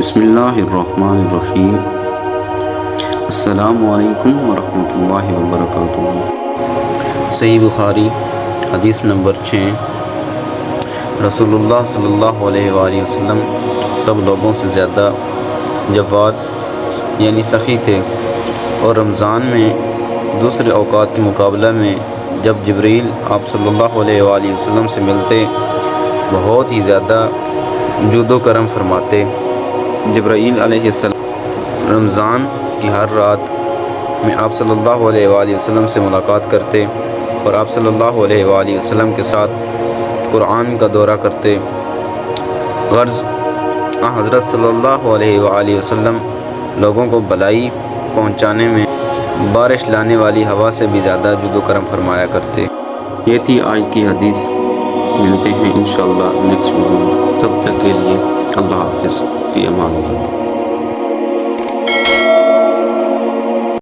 بسم اللہ الرحمن الرحیم۔ السلام علیکم ورحمۃ اللہ وبرکاتہ۔ صحیح بخاری حدیث نمبر 6۔ رسول اللہ صلی اللہ علیہ وآلہ وسلم سب لوگوں سے زیادہ جواد یعنی سخی تھے، اور رمضان میں دوسرے اوقات کے مقابلہ میں جب جبریل آپ صلی اللہ علیہ وآلہ وسلم سے ملتے بہت ہی زیادہ جود و کرم فرماتے۔ جبرائیل علیہ السلام رمضان کی ہر رات میں آپ صلی اللہ علیہ وآلہ وسلم سے ملاقات کرتے اور آپ صلی اللہ علیہ وآلہ وسلم کے ساتھ قرآن کا دورہ کرتے۔ غرض حضرت صلی اللہ علیہ وآلہ وسلم لوگوں کو بھلائی پہنچانے میں بارش لانے والی ہوا سے بھی زیادہ جود و کرم فرمایا کرتے۔ یہ تھی آج کی حدیث۔ ملتے ہیں انشاءاللہ نیکسٹ ویڈیو میں، تب تک کے لیے اللہ حافظ، فی امان اللہ۔